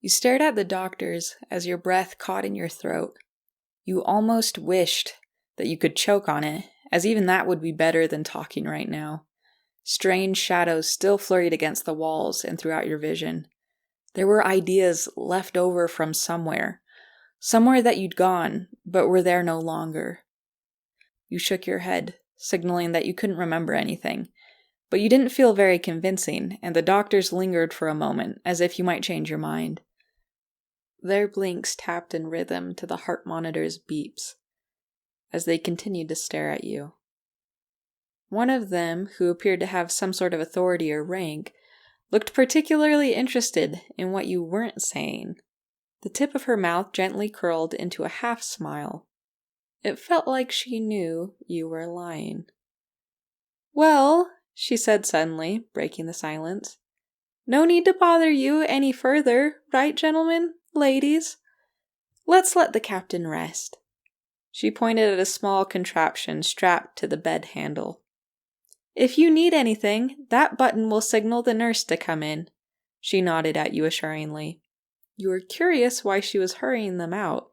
You stared at the doctors as your breath caught in your throat. You almost wished that you could choke on it, as even that would be better than talking right now. Strange shadows still flurried against the walls and throughout your vision. There were ideas left over from somewhere that you'd gone, but were there no longer. You shook your head, signaling that you couldn't remember anything, but you didn't feel very convincing, and the doctors lingered for a moment, as if you might change your mind. Their blinks tapped in rhythm to the heart monitor's beeps, as they continued to stare at you. One of them, who appeared to have some sort of authority or rank, looked particularly interested in what you weren't saying. The tip of her mouth gently curled into a half smile. It felt like she knew you were lying. "Well," she said suddenly, breaking the silence, "no need to bother you any further, right, gentlemen, ladies? Let's let the captain rest." She pointed at a small contraption strapped to the bed handle. "If you need anything, that button will signal the nurse to come in." She nodded at you assuringly. You were curious why she was hurrying them out.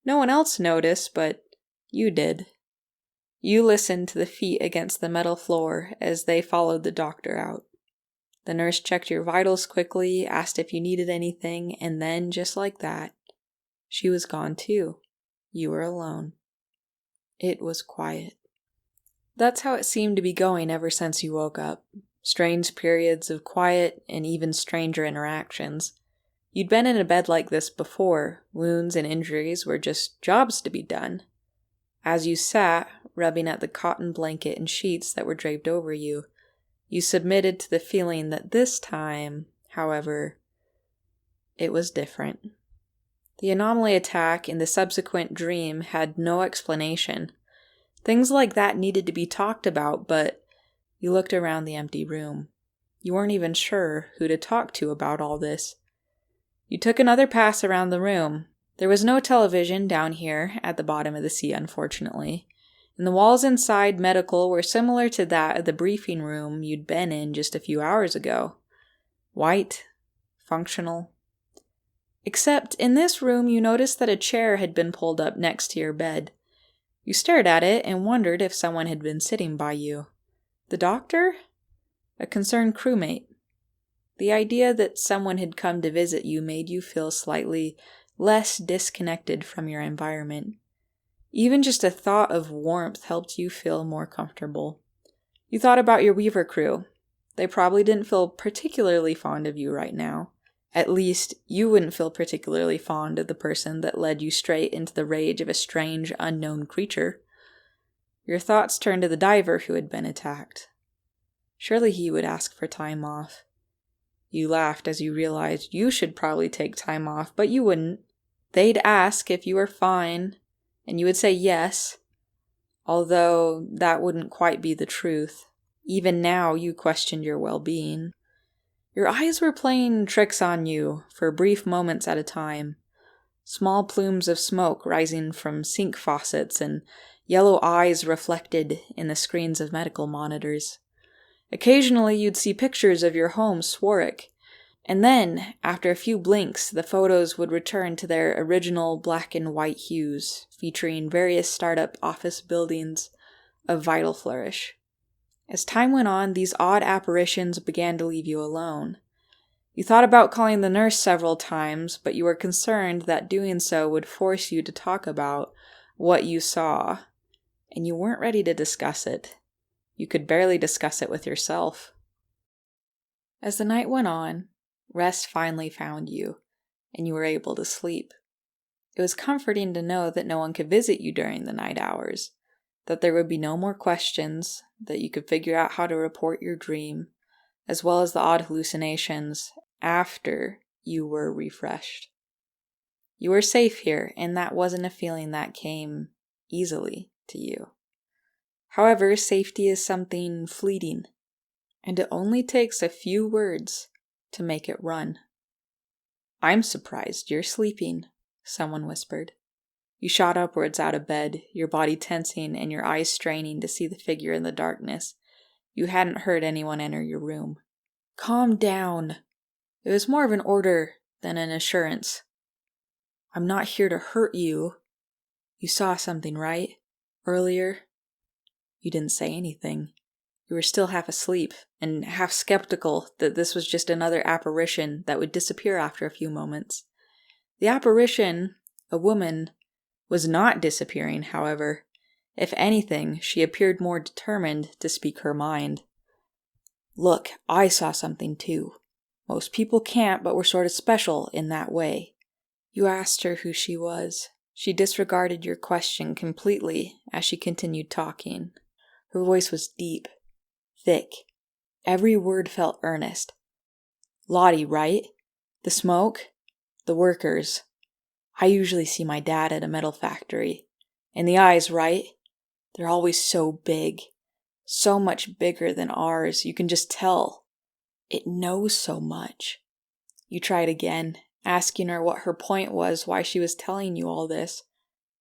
No one else noticed, but you did. You listened to the feet against the metal floor as they followed the doctor out. The nurse checked your vitals quickly, asked if you needed anything, and then, just like that, she was gone too. You were alone. It was quiet. That's how it seemed to be going ever since you woke up. Strange periods of quiet and even stranger interactions. You'd been in a bed like this before. Wounds and injuries were just jobs to be done. As you sat, rubbing at the cotton blanket and sheets that were draped over you, you submitted to the feeling that this time, however, it was different. The anomaly attack and the subsequent dream had no explanation. Things like that needed to be talked about, but you looked around the empty room. You weren't even sure who to talk to about all this. You took another pass around the room. There was no television down here at the bottom of the sea, unfortunately, and the walls inside medical were similar to that of the briefing room you'd been in just a few hours ago. White, functional. Except in this room you noticed that a chair had been pulled up next to your bed. You stared at it and wondered if someone had been sitting by you. The doctor? A concerned crewmate? The idea that someone had come to visit you made you feel slightly less disconnected from your environment. Even just a thought of warmth helped you feel more comfortable. You thought about your Weaver crew. They probably didn't feel particularly fond of you right now. At least, you wouldn't feel particularly fond of the person that led you straight into the rage of a strange, unknown creature. Your thoughts turned to the diver who had been attacked. Surely he would ask for time off. You laughed as you realized you should probably take time off, but you wouldn't. They'd ask if you were fine, and you would say yes, although that wouldn't quite be the truth. Even now, you questioned your well-being. Your eyes were playing tricks on you for brief moments at a time. Small plumes of smoke rising from sink faucets and yellow eyes reflected in the screens of medical monitors. Occasionally, you'd see pictures of your home Swarwick, and then, after a few blinks, the photos would return to their original black and white hues, featuring various startup office buildings of vital flourish. As time went on, these odd apparitions began to leave you alone. You thought about calling the nurse several times, but you were concerned that doing so would force you to talk about what you saw, and you weren't ready to discuss it. You could barely discuss it with yourself. As the night went on, rest finally found you, and you were able to sleep. It was comforting to know that no one could visit you during the night hours, that there would be no more questions, that you could figure out how to report your dream, as well as the odd hallucinations, after you were refreshed. You were safe here, and that wasn't a feeling that came easily to you. However, safety is something fleeting, and it only takes a few words to make it run. "I'm surprised you're sleeping," someone whispered. You shot upwards out of bed, your body tensing and your eyes straining to see the figure in the darkness. You hadn't heard anyone enter your room. "Calm down." It was more of an order then an assurance. I'm not here to hurt you. You saw something, right? Earlier? You didn't say anything. You were still half asleep and half skeptical that this was just another apparition that would disappear after a few moments. The apparition, a woman, was not disappearing, however. If anything, she appeared more determined to speak her mind. Look, I saw something too. Most people can't, but we're sort of special in that way. You asked her who she was. She disregarded your question completely as she continued talking. Her voice was deep, thick. Every word felt earnest. Lottie, right? The smoke? The workers. I usually see my dad at a metal factory. And the eyes, right? They're always so big. So much bigger than ours. You can just tell. It knows so much. You tried again, asking her what her point was, why she was telling you all this.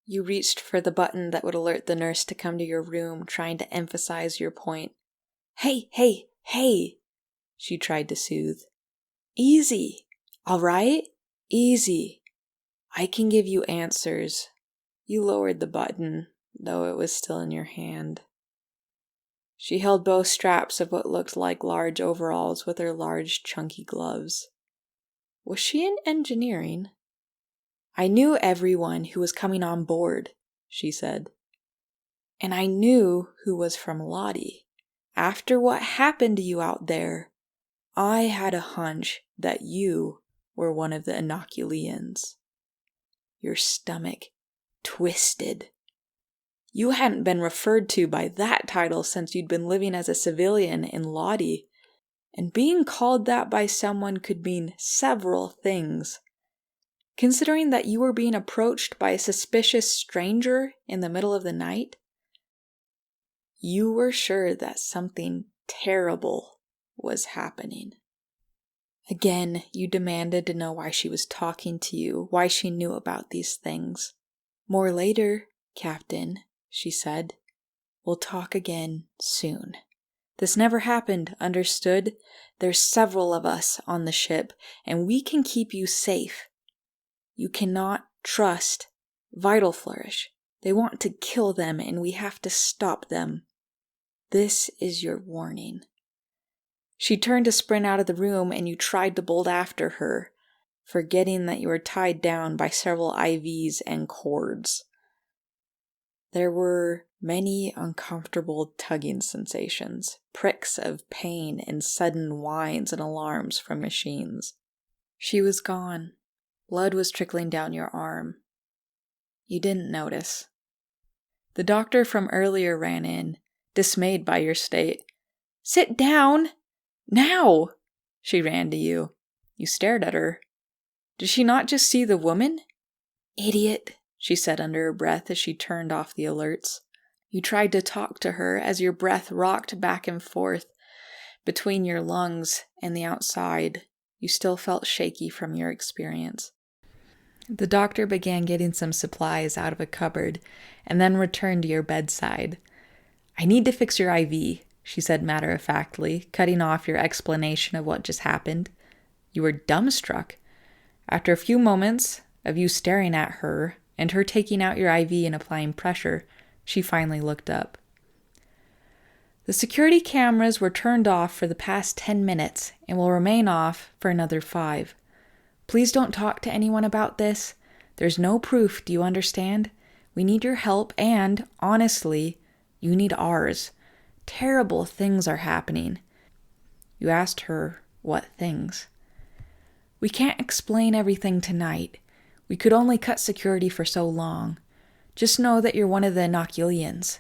You reached for the button that would alert the nurse to come to your room, trying to emphasize your point. Hey, hey, hey, she tried to soothe. Easy, all right? Easy. I can give you answers. You lowered the button, though it was still in your hand. She held both straps of what looked like large overalls with her large, chunky gloves. Was she in engineering? I knew everyone who was coming on board, she said. And I knew who was from Lottie. After what happened to you out there, I had a hunch that you were one of the inoculeans. Your stomach twisted. You hadn't been referred to by that title since you'd been living as a civilian in Lottie, and being called that by someone could mean several things. Considering that you were being approached by a suspicious stranger in the middle of the night, you were sure that something terrible was happening. Again, you demanded to know why she was talking to you, why she knew about these things. More later, Captain, she said. We'll talk again soon. This never happened, understood? There's several of us on the ship, and we can keep you safe. You cannot trust Vital Flourish. They want to kill them, and we have to stop them. This is your warning. She turned to sprint out of the room, and you tried to bolt after her, forgetting that you were tied down by several IVs and cords. There were many uncomfortable tugging sensations, pricks of pain, and sudden whines and alarms from machines. She was gone. Blood was trickling down your arm. You didn't notice. The doctor from earlier ran in, dismayed by your state. Sit down! Now! She ran to you. You stared at her. Did she not just see the woman? Idiot, she said under her breath as she turned off the alerts. You tried to talk to her as your breath rocked back and forth between your lungs and the outside. You still felt shaky from your experience. The doctor began getting some supplies out of a cupboard and then returned to your bedside. I need to fix your IV, she said matter-of-factly, cutting off your explanation of what just happened. You were dumbstruck. After a few moments of you staring at her and her taking out your IV and applying pressure, she finally looked up. The security cameras were turned off for the past 10 minutes and will remain off for another 5. Please don't talk to anyone about this. There's no proof, do you understand? We need your help and, honestly, you need ours. Terrible things are happening. You asked her what things. We can't explain everything tonight. We could only cut security for so long. Just know that you're one of the inoculeans.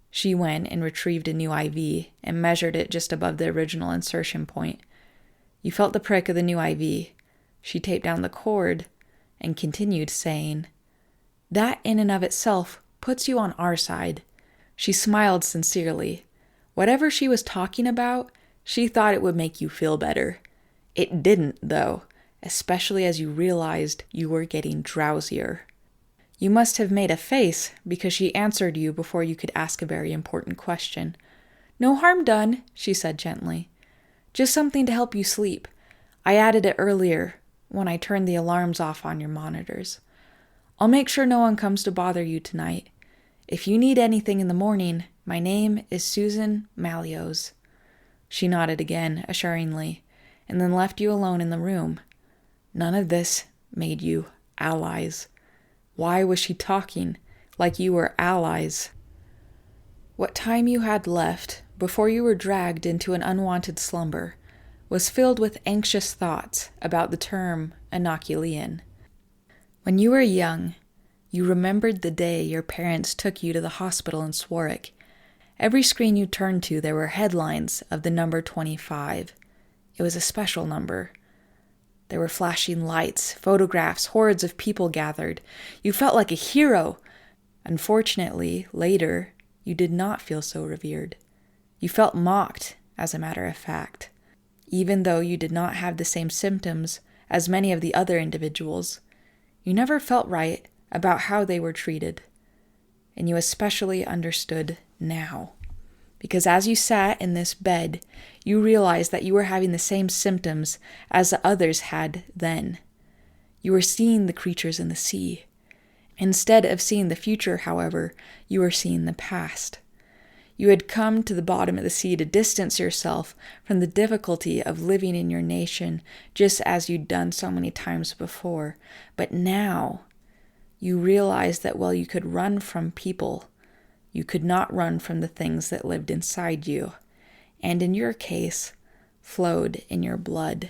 She went and retrieved a new IV and measured it just above the original insertion point. You felt the prick of the new IV. She taped down the cord and continued saying, That in and of itself puts you on our side. She smiled sincerely. Whatever she was talking about, she thought it would make you feel better. It didn't, though, especially as you realized you were getting drowsier. You must have made a face because she answered you before you could ask a very important question. No harm done, she said gently. Just something to help you sleep. I added it earlier, when I turn the alarms off on your monitors. I'll make sure no one comes to bother you tonight. If you need anything in the morning, my name is Susan Malios." She nodded again, assuringly, and then left you alone in the room. None of this made you allies. Why was she talking like you were allies? What time you had left before you were dragged into an unwanted slumber was filled with anxious thoughts about the term inoculean. When you were young, you remembered the day your parents took you to the hospital in Swarwick. Every screen you turned to, there were headlines of the number 25. It was a special number. There were flashing lights, photographs, hordes of people gathered. You felt like a hero. Unfortunately, later, you did not feel so revered. You felt mocked, as a matter of fact. Even though you did not have the same symptoms as many of the other individuals, you never felt right about how they were treated. And you especially understood now. Because as you sat in this bed, you realized that you were having the same symptoms as the others had then. You were seeing the creatures in the sea. Instead of seeing the future, however, you were seeing the past. You had come to the bottom of the sea to distance yourself from the difficulty of living in your nation, just as you'd done so many times before. But now, you realized that while you could run from people, you could not run from the things that lived inside you, and in your case, flowed in your blood.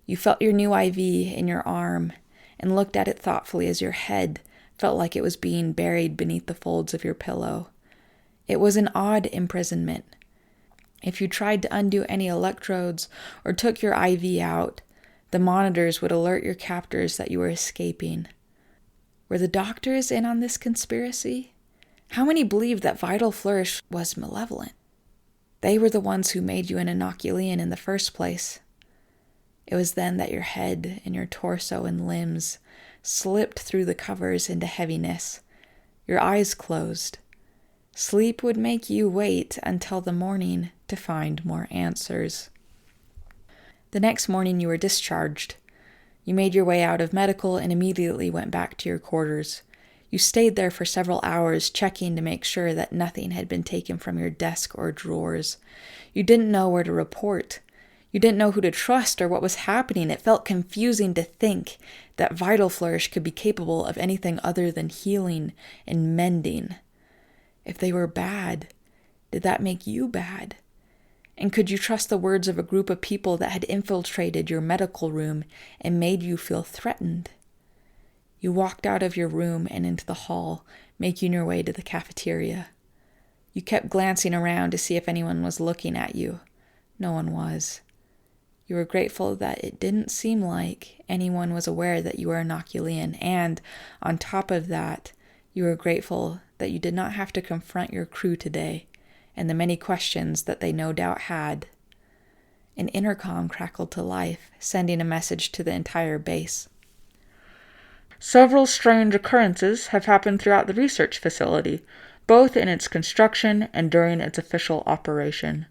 You felt your new IV in your arm and looked at it thoughtfully as your head felt like it was being buried beneath the folds of your pillow. It was an odd imprisonment. If you tried to undo any electrodes or took your IV out, the monitors would alert your captors that you were escaping. Were the doctors in on this conspiracy? How many believed that Vital Flourish was malevolent? They were the ones who made you an inoculean in the first place. It was then that your head and your torso and limbs slipped through the covers into heaviness. Your eyes closed. Sleep would make you wait until the morning to find more answers. The next morning you were discharged. You made your way out of medical and immediately went back to your quarters. You stayed there for several hours, checking to make sure that nothing had been taken from your desk or drawers. You didn't know where to report. You didn't know who to trust or what was happening. It felt confusing to think that Vital Flourish could be capable of anything other than healing and mending. If they were bad, did that make you bad? And could you trust the words of a group of people that had infiltrated your medical room and made you feel threatened? You walked out of your room and into the hall, making your way to the cafeteria. You kept glancing around to see if anyone was looking at you. No one was. You were grateful that it didn't seem like anyone was aware that you were inoculean, and, on top of that, you were grateful that you did not have to confront your crew today, and the many questions that they no doubt had. An intercom crackled to life, sending a message to the entire base. Several strange occurrences have happened throughout the research facility, both in its construction and during its official operation.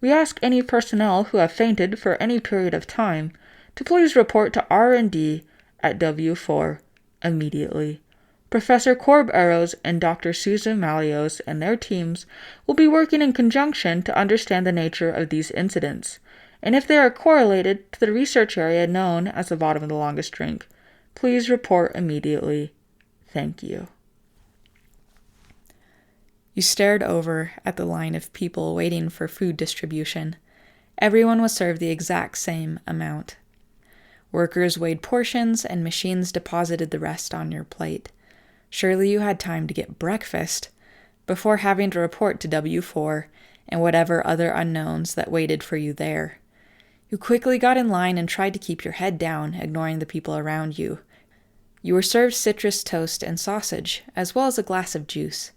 We ask any personnel who have fainted for any period of time to please report to R&D at W4 immediately. Professor Corb Arrows and Dr. Susan Malios and their teams will be working in conjunction to understand the nature of these incidents, and if they are correlated to the research area known as the bottom of the longest drink, please report immediately. Thank you. You stared over at the line of people waiting for food distribution. Everyone was served the exact same amount. Workers weighed portions and machines deposited the rest on your plate. Surely you had time to get breakfast before having to report to W4 and whatever other unknowns that waited for you there. You quickly got in line and tried to keep your head down, ignoring the people around you. You were served citrus toast and sausage, as well as a glass of juice.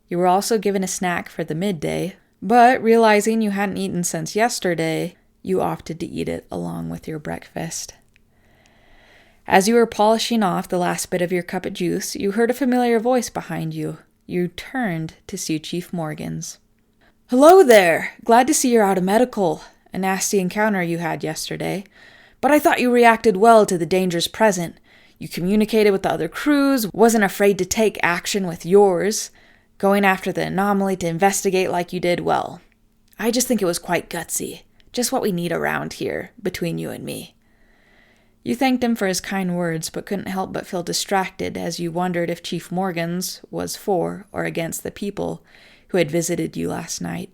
You were also given a snack for the midday, but realizing you hadn't eaten since yesterday, you opted to eat it along with your breakfast. As you were polishing off the last bit of your cup of juice, you heard a familiar voice behind you. You turned to see Chief Morgan's. "Hello there! Glad to see you're out of medical. A nasty encounter you had yesterday. But I thought you reacted well to the dangers present. You communicated with the other crews, wasn't afraid to take action with yours, going after the anomaly to investigate like you did. Well, I just think it was quite gutsy. Just what we need around here, between you and me." You thanked him for his kind words, but couldn't help but feel distracted as you wondered if Chief Morgan's was for or against the people who had visited you last night.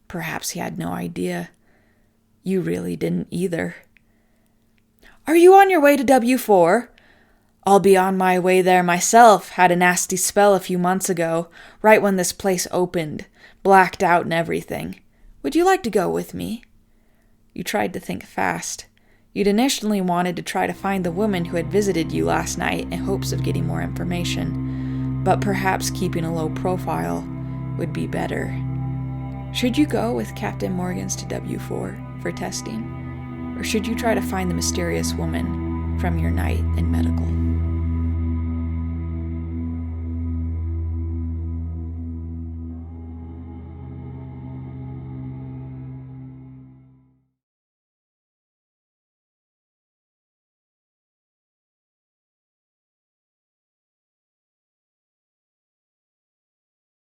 Perhaps he had no idea. You really didn't either. "Are you on your way to W4? I'll be on my way there myself. Had a nasty spell a few months ago, right when this place opened. Blacked out and everything. Would you like to go with me?" You tried to think fast. You'd initially wanted to try to find the woman who had visited you last night in hopes of getting more information, but perhaps keeping a low profile would be better. Should you go with Captain Morgan's to W4 for testing? Or should you try to find the mysterious woman from your night in medical?